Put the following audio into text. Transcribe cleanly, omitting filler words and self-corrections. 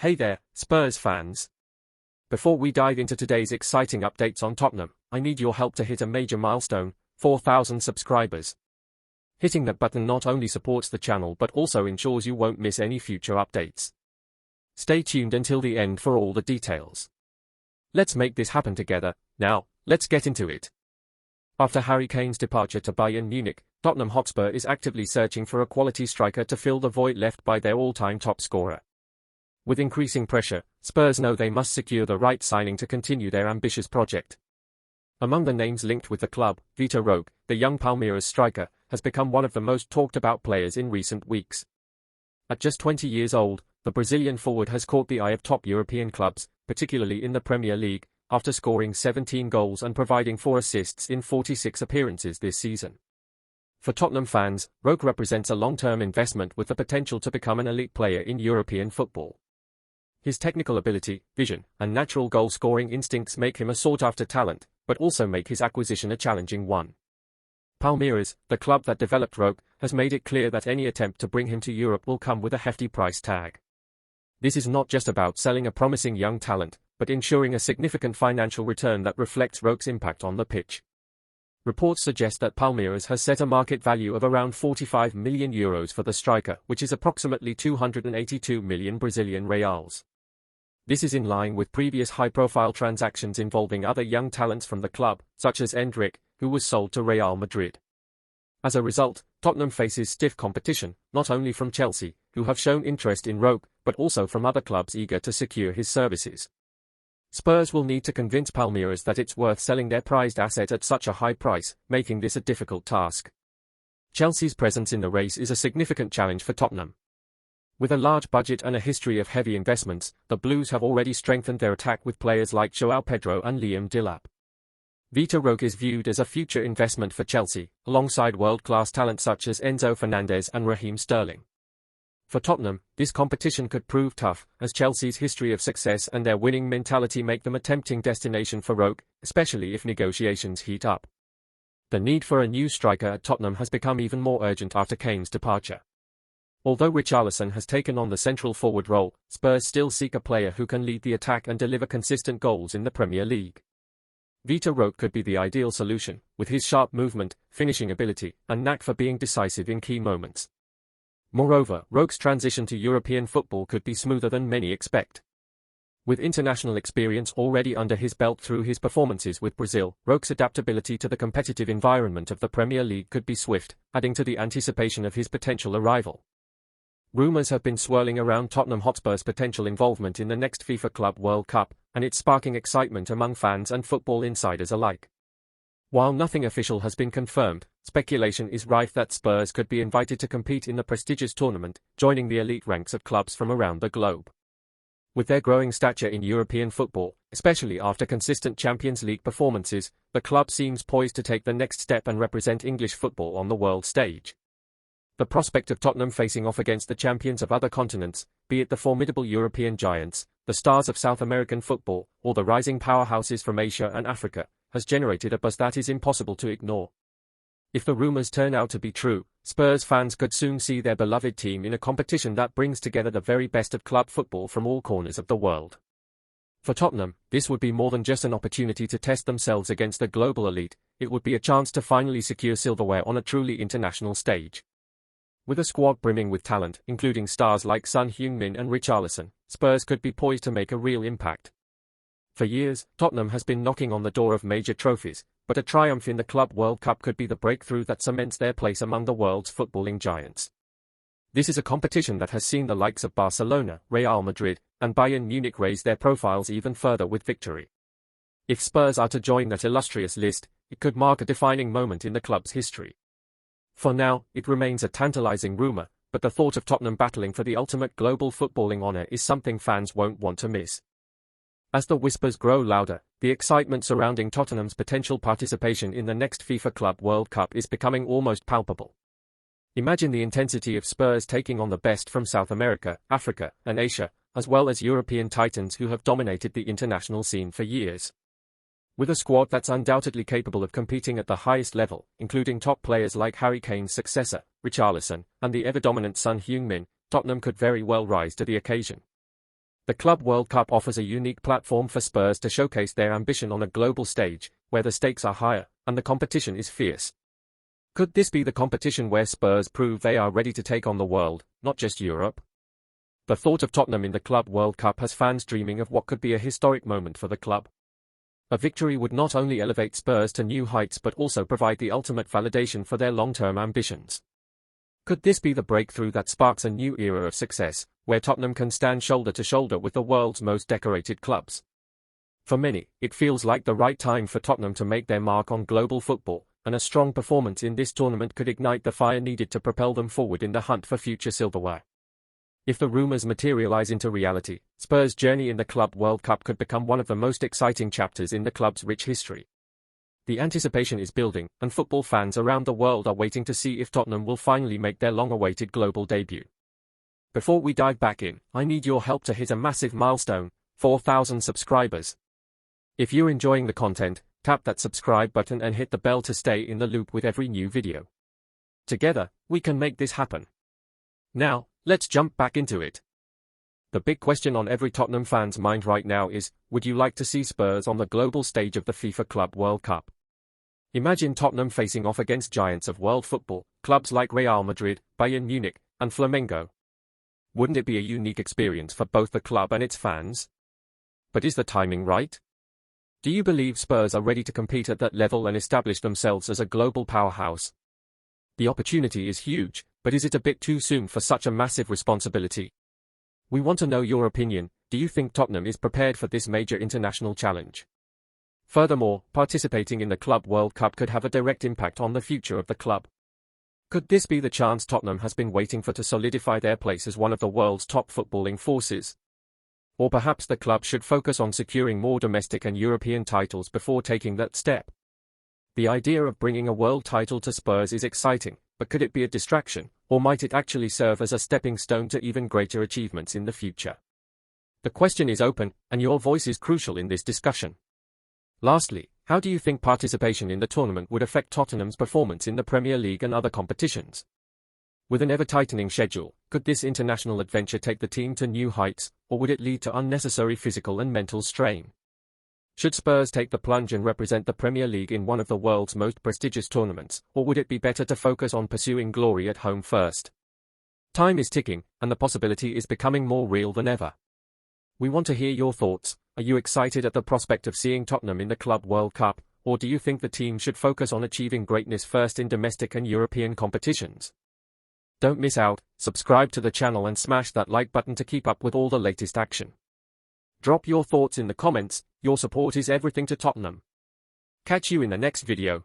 Hey there, Spurs fans. Before we dive into today's exciting updates on Tottenham, I need your help to hit a major milestone, 4,000 subscribers. Hitting that button not only supports the channel but also ensures you won't miss any future updates. Stay tuned until the end for all the details. Let's make this happen together. Now, let's get into it. After Harry Kane's departure to Bayern Munich, Tottenham Hotspur is actively searching for a quality striker to fill the void left by their all-time top scorer. With increasing pressure, Spurs know they must secure the right signing to continue their ambitious project. Among the names linked with the club, Vitor Roque, the young Palmeiras striker, has become one of the most talked about players in recent weeks. At just 20 years old, the Brazilian forward has caught the eye of top European clubs, particularly in the Premier League, after scoring 17 goals and providing 4 assists in 46 appearances this season. For Tottenham fans, Roque represents a long-term investment with the potential to become an elite player in European football. His technical ability, vision, and natural goal-scoring instincts make him a sought-after talent, but also make his acquisition a challenging one. Palmeiras, the club that developed Roque, has made it clear that any attempt to bring him to Europe will come with a hefty price tag. This is not just about selling a promising young talent, but ensuring a significant financial return that reflects Roque's impact on the pitch. Reports suggest that Palmeiras has set a market value of around €45 million for the striker, which is approximately 282 million Brazilian reals. This is in line with previous high-profile transactions involving other young talents from the club, such as Endrick, who was sold to Real Madrid. As a result, Tottenham faces stiff competition, not only from Chelsea, who have shown interest in Roque, but also from other clubs eager to secure his services. Spurs will need to convince Palmeiras that it's worth selling their prized asset at such a high price, making this a difficult task. Chelsea's presence in the race is a significant challenge for Tottenham. With a large budget and a history of heavy investments, the Blues have already strengthened their attack with players like João Pedro and Liam Delap. Vitor Roque is viewed as a future investment for Chelsea, alongside world-class talent such as Enzo Fernandez and Raheem Sterling. For Tottenham, this competition could prove tough, as Chelsea's history of success and their winning mentality make them a tempting destination for Roque, especially if negotiations heat up. The need for a new striker at Tottenham has become even more urgent after Kane's departure. Although Richarlison has taken on the central forward role, Spurs still seek a player who can lead the attack and deliver consistent goals in the Premier League. Vitor Roque could be the ideal solution, with his sharp movement, finishing ability, and knack for being decisive in key moments. Moreover, Roque's transition to European football could be smoother than many expect. With international experience already under his belt through his performances with Brazil, Roque's adaptability to the competitive environment of the Premier League could be swift, adding to the anticipation of his potential arrival. Rumours have been swirling around Tottenham Hotspur's potential involvement in the next FIFA Club World Cup, and it's sparking excitement among fans and football insiders alike. While nothing official has been confirmed, speculation is rife that Spurs could be invited to compete in the prestigious tournament, joining the elite ranks of clubs from around the globe. With their growing stature in European football, especially after consistent Champions League performances, the club seems poised to take the next step and represent English football on the world stage. The prospect of Tottenham facing off against the champions of other continents, be it the formidable European giants, the stars of South American football, or the rising powerhouses from Asia and Africa, has generated a buzz that is impossible to ignore. If the rumours turn out to be true, Spurs fans could soon see their beloved team in a competition that brings together the very best of club football from all corners of the world. For Tottenham, this would be more than just an opportunity to test themselves against the global elite, it would be a chance to finally secure silverware on a truly international stage. With a squad brimming with talent, including stars like Son Heung-min and Richarlison, Spurs could be poised to make a real impact. For years, Tottenham has been knocking on the door of major trophies, but a triumph in the Club World Cup could be the breakthrough that cements their place among the world's footballing giants. This is a competition that has seen the likes of Barcelona, Real Madrid, and Bayern Munich raise their profiles even further with victory. If Spurs are to join that illustrious list, it could mark a defining moment in the club's history. For now, it remains a tantalizing rumor, but the thought of Tottenham battling for the ultimate global footballing honor is something fans won't want to miss. As the whispers grow louder, the excitement surrounding Tottenham's potential participation in the next FIFA Club World Cup is becoming almost palpable. Imagine the intensity of Spurs taking on the best from South America, Africa, and Asia, as well as European titans who have dominated the international scene for years. With a squad that's undoubtedly capable of competing at the highest level, including top players like Harry Kane's successor, Richarlison, and the ever-dominant Son Heung-min, Tottenham could very well rise to the occasion. The Club World Cup offers a unique platform for Spurs to showcase their ambition on a global stage, where the stakes are higher and the competition is fierce. Could this be the competition where Spurs prove they are ready to take on the world, not just Europe? The thought of Tottenham in the Club World Cup has fans dreaming of what could be a historic moment for the club. A victory would not only elevate Spurs to new heights but also provide the ultimate validation for their long-term ambitions. Could this be the breakthrough that sparks a new era of success, where Tottenham can stand shoulder to shoulder with the world's most decorated clubs? For many, it feels like the right time for Tottenham to make their mark on global football, and a strong performance in this tournament could ignite the fire needed to propel them forward in the hunt for future silverware. If the rumours materialise into reality, Spurs' journey in the Club World Cup could become one of the most exciting chapters in the club's rich history. The anticipation is building, and football fans around the world are waiting to see if Tottenham will finally make their long-awaited global debut. Before we dive back in, I need your help to hit a massive milestone: 4,000 subscribers. If you're enjoying the content, tap that subscribe button and hit the bell to stay in the loop with every new video. Together, we can make this happen. Now, let's jump back into it. The big question on every Tottenham fan's mind right now is, would you like to see Spurs on the global stage of the FIFA Club World Cup? Imagine Tottenham facing off against giants of world football, clubs like Real Madrid, Bayern Munich, and Flamengo. Wouldn't it be a unique experience for both the club and its fans? But is the timing right? Do you believe Spurs are ready to compete at that level and establish themselves as a global powerhouse? The opportunity is huge, but is it a bit too soon for such a massive responsibility? We want to know your opinion. Do you think Tottenham is prepared for this major international challenge? Furthermore, participating in the Club World Cup could have a direct impact on the future of the club. Could this be the chance Tottenham has been waiting for to solidify their place as one of the world's top footballing forces? Or perhaps the club should focus on securing more domestic and European titles before taking that step? The idea of bringing a world title to Spurs is exciting, but could it be a distraction, or might it actually serve as a stepping stone to even greater achievements in the future? The question is open, and your voice is crucial in this discussion. Lastly, how do you think participation in the tournament would affect Tottenham's performance in the Premier League and other competitions? With an ever-tightening schedule, could this international adventure take the team to new heights, or would it lead to unnecessary physical and mental strain? Should Spurs take the plunge and represent the Premier League in one of the world's most prestigious tournaments, or would it be better to focus on pursuing glory at home first? Time is ticking, and the possibility is becoming more real than ever. We want to hear your thoughts. Are you excited at the prospect of seeing Tottenham in the Club World Cup, or do you think the team should focus on achieving greatness first in domestic and European competitions? Don't miss out, subscribe to the channel and smash that like button to keep up with all the latest action. Drop your thoughts in the comments. Your support is everything to Tottenham. Catch you in the next video.